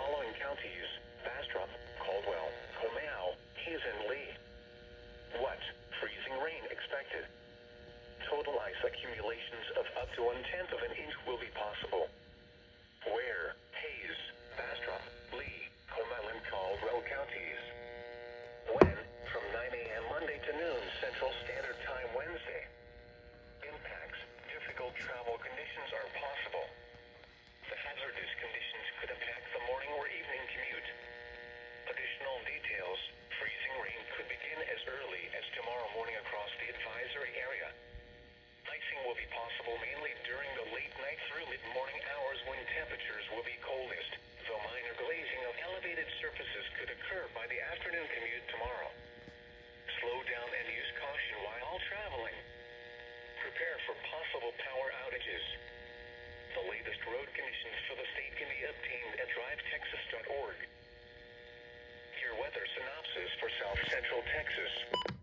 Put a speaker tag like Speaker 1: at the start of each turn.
Speaker 1: following counties: Bastrop, Caldwell, Comal, Hayes, and Lee. What? Freezing rain expected. Total ice accumulations of up to 1/10 of an inch will be possible. Where? Hayes, Bastrop, Lee, Comal, and Caldwell counties. When? From 9 a.m. Monday to noon Central Standard Time Wednesday. Impacts: difficult travel conditions are possible. The hazardous conditions could impact the morning or evening commute. Additional details: freezing rain could begin as early as tomorrow morning across the advisory area. Icing will be possible mainly during the late night through mid-morning hours when temperatures will be coldest, though minor glazing of elevated surfaces could occur by the afternoon commute tomorrow. Slow down and use caution while traveling. Prepare for possible power outages. The latest road conditions for the state can be obtained at drivetexas.org. Your weather synopsis for South Central Texas.